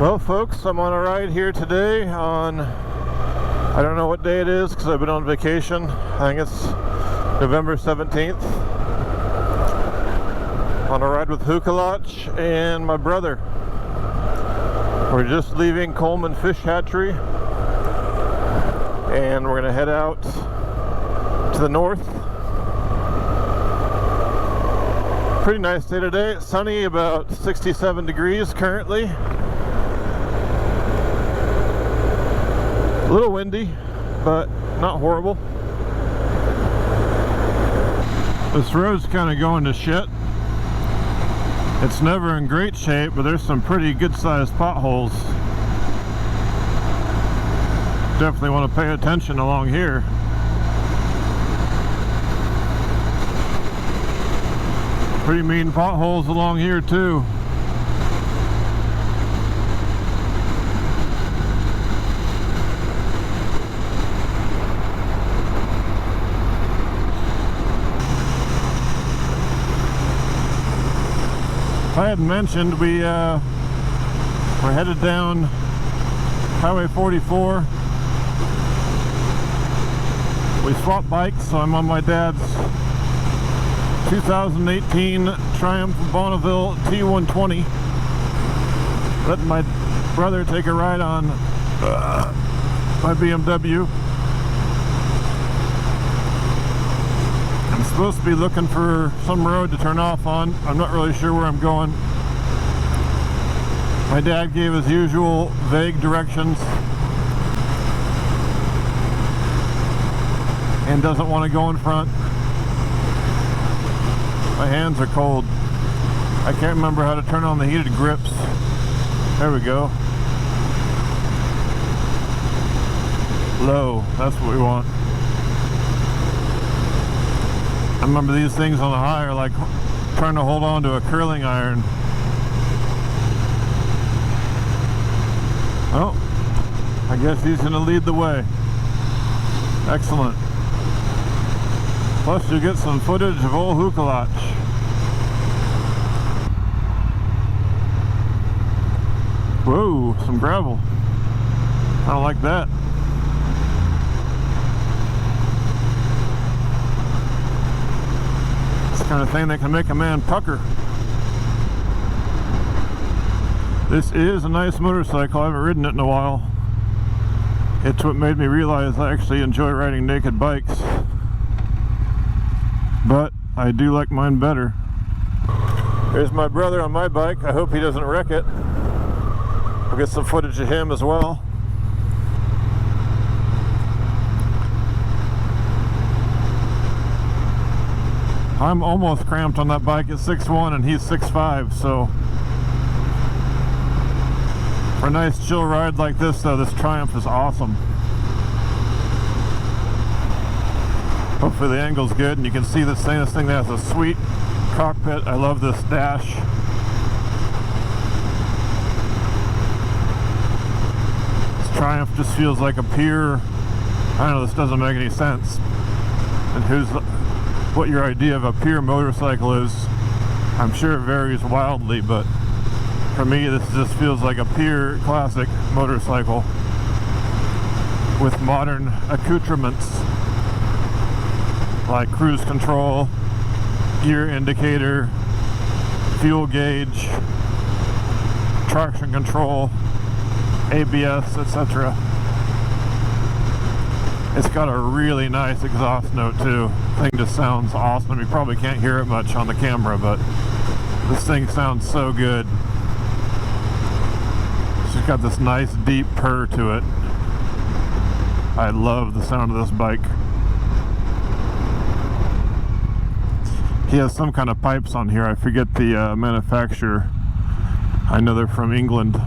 Well folks, I'm on a ride here today on, I don't know what day it is because I've been on vacation. I think it's November 17th. On a ride with Hukalach and my brother. We're just leaving Coleman Fish Hatchery and we're going to head out to the north. Pretty nice day today. It's sunny, about 67 degrees currently. A little windy, but not horrible. This road's kind of going to shit. It's never in great shape, but there's some pretty good sized potholes. Definitely want to pay attention along here. Pretty mean potholes along here too. I had mentioned we're headed down Highway 44. We swapped bikes, so I'm on my dad's 2018 Triumph Bonneville T120. Letting my brother take a ride on my BMW. I'm supposed to be looking for some road to turn off on. I'm not really sure where I'm going. My dad gave his usual vague directions and doesn't want to go in front. My hands are cold. I can't remember how to turn on the heated grips. There we go. Low, that's what we want. I remember these things on the high are like trying to hold on to a curling iron. Oh, I guess he's going to lead the way. Excellent. Plus you get some footage of old Hukalach. Whoa, some gravel. I don't like that. Kind of thing that can make a man pucker. This is a nice motorcycle. I haven't ridden it in a while. It's what made me realize I actually enjoy riding naked bikes, but I do like mine better. There's my brother on my bike. I hope he doesn't wreck it. We'll get some footage of him as well. I'm almost cramped on that bike at 6'1" and he's 6'5", so for a nice chill ride like this though, this Triumph is awesome. Hopefully the angle's good and you can see this thing. This thing has a sweet cockpit. I love this dash. This Triumph just feels like a pure, I know this doesn't make any sense, and who's what your idea of a pure motorcycle is. I'm sure it varies wildly, but for me this just feels like a pure classic motorcycle with modern accoutrements like cruise control, gear indicator, fuel gauge, traction control, ABS, etc. It's got a really nice exhaust note too. The thing just sounds awesome. You probably can't hear it much on the camera, but this thing sounds so good. It's just got this nice deep purr to it. I love the sound of this bike. He has some kind of pipes on here. I forget the manufacturer. I know they're from England.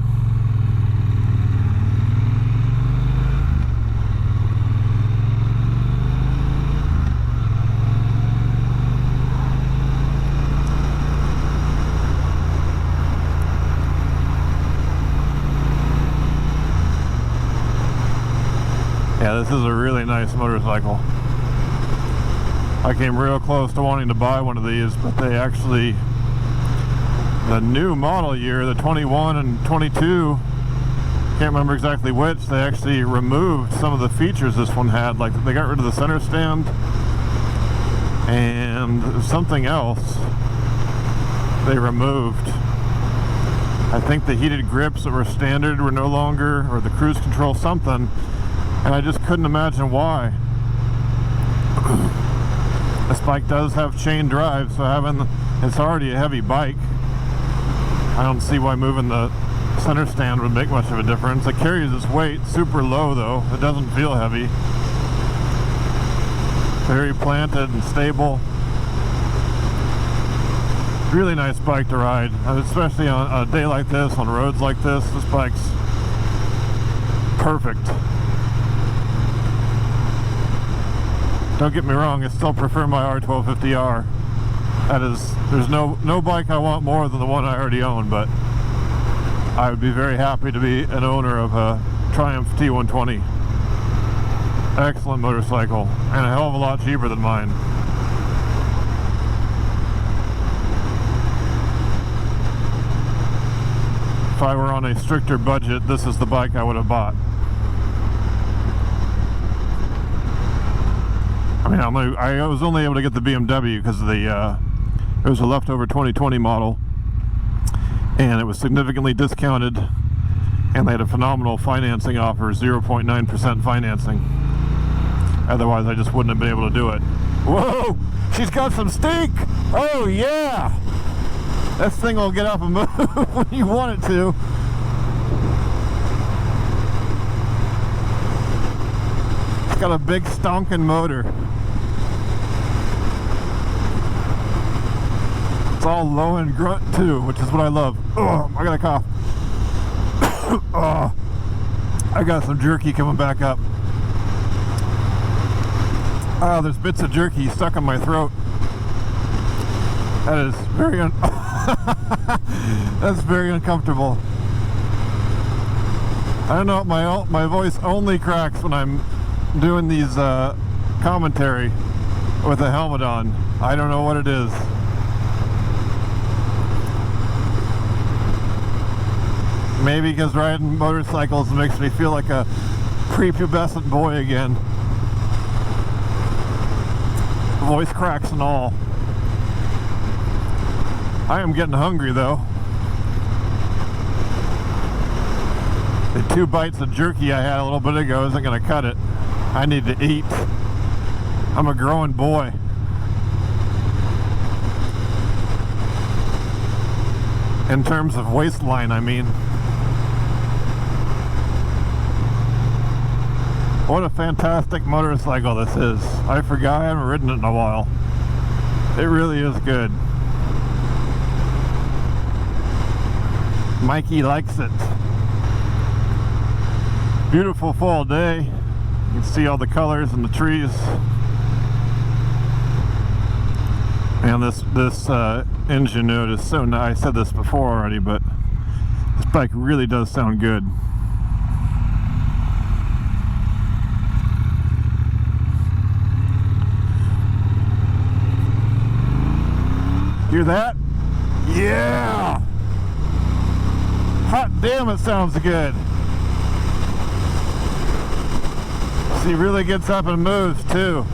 Yeah, this is a really nice motorcycle. I came real close to wanting to buy one of these, but they actually, the new model year, the 21 and 22, can't remember exactly which, they actually removed some of the features this one had. Like they got rid of the center stand and something else they removed. I think the heated grips that were standard were no longer, or the cruise control something, and I just couldn't imagine why. This bike does have chain drive, so it's already a heavy bike. I don't see why moving the center stand would make much of a difference. It carries its weight super low though. It doesn't feel heavy. Very planted and stable. Really nice bike to ride, especially on a day like this, on roads like this. This bike's perfect. Don't get me wrong, I still prefer my R1250R. There's no bike I want more than the one I already own, but I would be very happy to be an owner of a Triumph T120. Excellent motorcycle, and a hell of a lot cheaper than mine. If I were on a stricter budget, this is the bike I would have bought. I mean, I was only able to get the BMW because of it was a leftover 2020 model, and it was significantly discounted, and they had a phenomenal financing offer, 0.9% financing. Otherwise, I just wouldn't have been able to do it. Whoa! She's got some stink! Oh, yeah! This thing will get up and move when you want it to. It's got a big stonking motor. It's all low and grunt too, which is what I love. Oh, I got a cough. Oh, I got some jerky coming back up. Oh, there's bits of jerky stuck in my throat. That is very that's very uncomfortable. I don't know, my voice only cracks when I'm doing these commentary with a helmet on. I don't know what it is. Maybe because riding motorcycles makes me feel like a prepubescent boy again. Voice cracks and all. I am getting hungry though. The 2 bites of jerky I had a little bit ago isn't going to cut it. I need to eat. I'm a growing boy. In terms of waistline, I mean. What a fantastic motorcycle this is. I forgot I haven't ridden it in a while. It really is good. Mikey likes it. Beautiful fall day. You can see all the colors in the trees. And this engine note is so nice. I said this before already, but this bike really does sound good. Hear that? Yeah! Hot damn, it sounds good. She really gets up and moves too.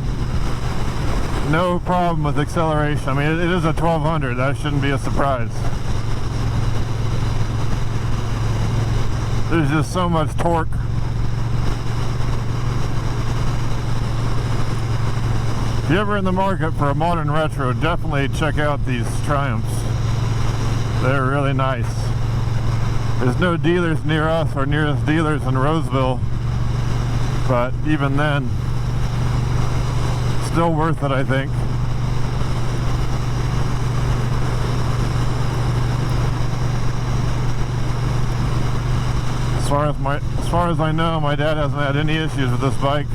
No problem with acceleration. I mean, it is a 1200. That shouldn't be a surprise. There's just so much torque. If you're ever in the market for a modern retro, definitely check out these Triumphs. They're really nice. There's no dealers near us. Our nearest dealers in Roseville, but even then, still worth it, I think. As far as I know, my dad hasn't had any issues with this bike.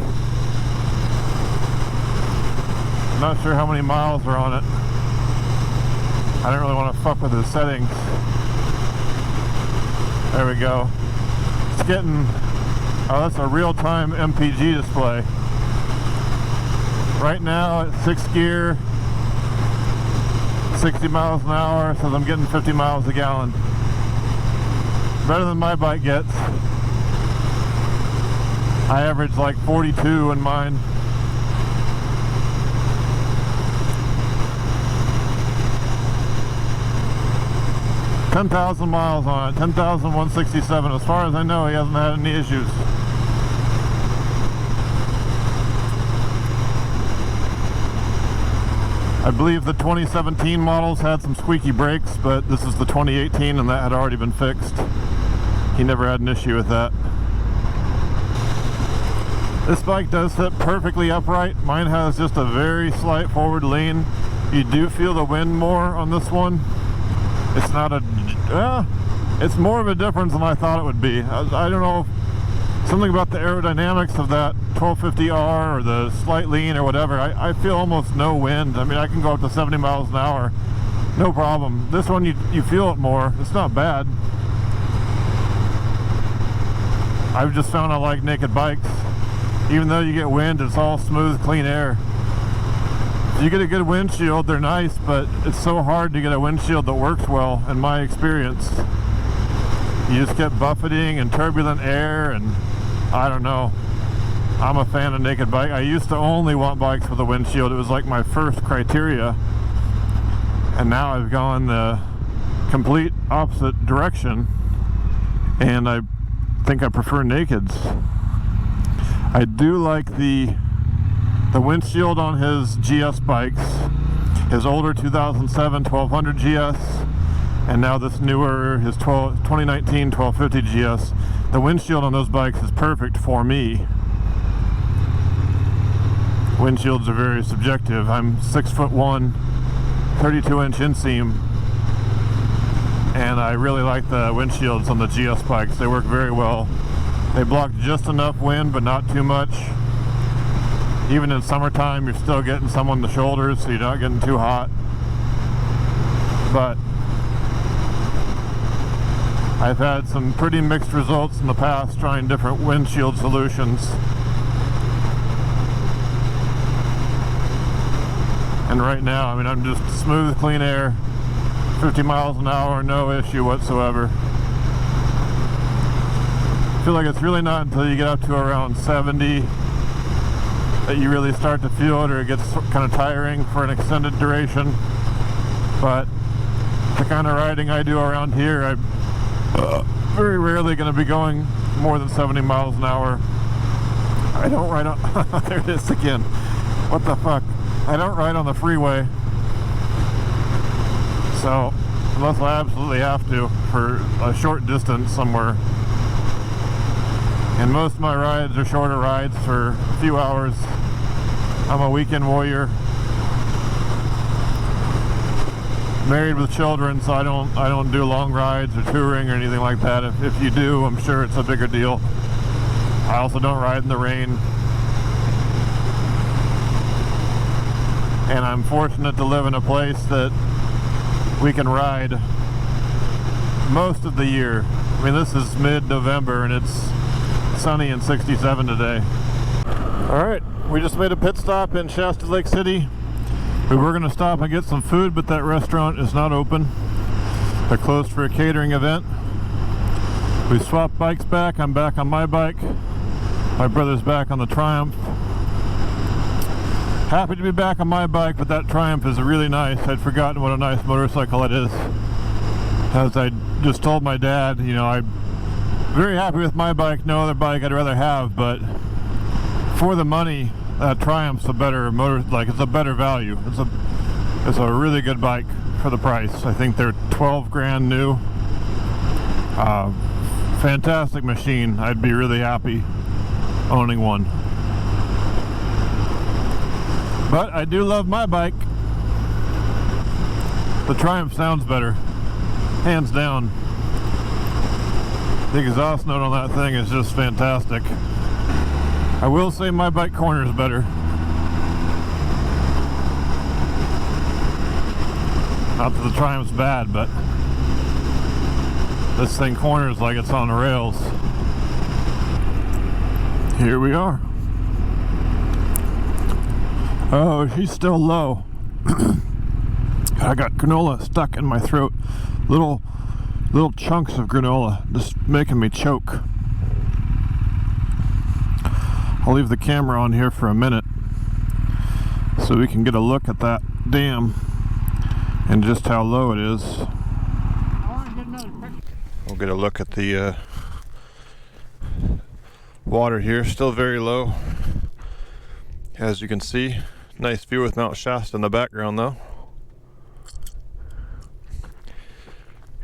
I'm not sure how many miles are on it. I don't really want to fuck with the settings. There we go. It's getting, oh, that's a real-time MPG display. Right now at 6th gear, 60 miles an hour, says I'm getting 50 miles a gallon. Better than my bike gets. I average like 42 in mine. $10,000 miles on it, 10,167. As far as I know, he hasn't had any issues. I believe the 2017 models had some squeaky brakes, but this is the 2018 and that had already been fixed. He never had an issue with that. This bike does sit perfectly upright. Mine has just a very slight forward lean. You do feel the wind more on this one. It's not a... it's more of a difference than I thought it would be. I don't know, something about the aerodynamics of that 1250R or the slight lean or whatever. I feel almost no wind. I mean, I can go up to 70 miles an hour, no problem. This one, you feel it more. It's not bad. I've just found I like naked bikes. Even though you get wind, it's all smooth, clean air. If you get a good windshield, they're nice, but it's so hard to get a windshield that works well, in my experience. You just get buffeting and turbulent air, and I don't know. I'm a fan of naked bike. I used to only want bikes with a windshield. It was like my first criteria. And now I've gone the complete opposite direction, and I think I prefer nakeds. I do like the windshield on his GS bikes, his older 2007 1200 GS, and now this newer, his 2019 1250 GS. The windshield on those bikes is perfect for me. Windshields are very subjective. I'm 6'1", 32-inch inseam, and I really like the windshields on the GS bikes. They work very well. They block just enough wind, but not too much. Even in summertime, you're still getting some on the shoulders, so you're not getting too hot. But I've had some pretty mixed results in the past trying different windshield solutions. And right now, I mean, I'm just smooth, clean air, 50 miles an hour, no issue whatsoever. I feel like it's really not until you get up to around 70 that you really start to feel it, or it gets kind of tiring for an extended duration. But the kind of riding I do around here, I'm very rarely going to be going more than 70 miles an hour. I don't ride on... there it is again. What the fuck? I don't ride on the freeway. So, unless I absolutely have to for a short distance somewhere. And most of my rides are shorter rides for a few hours. I'm a weekend warrior. Married with children, so I don't do long rides or touring or anything like that. If you do, I'm sure it's a bigger deal. I also don't ride in the rain. And I'm fortunate to live in a place that we can ride most of the year. I mean, this is mid-November and it's sunny and 67 today. Alright, we just made a pit stop in Shasta Lake City. We were going to stop and get some food, but that restaurant is not open. They're closed for a catering event. We swapped bikes back. I'm back on my bike. My brother's back on the Triumph. Happy to be back on my bike, but that Triumph is really nice. I'd forgotten what a nice motorcycle it is. As I just told my dad, you know, I'm very happy with my bike. No other bike I'd rather have, but for the money, that Triumph's a better motor, like it's a better value. It's a really good bike for the price. I think they're 12 grand new. Fantastic machine. I'd be really happy owning one. But I do love my bike. The Triumph sounds better, hands down. The exhaust note on that thing is just fantastic. I will say my bike corners better. Not that the Triumph's bad, but this thing corners like it's on the rails. Here we are. Oh, she's still low. I got granola stuck in my throat. Little chunks of granola just making me choke. I'll leave the camera on here for a minute so we can get a look at that dam and just how low it is. We'll get a look at the water here, still very low. As you can see, nice view with Mount Shasta in the background though.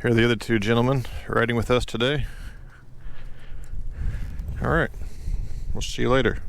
Here are the other two gentlemen riding with us today. Alright, we'll see you later.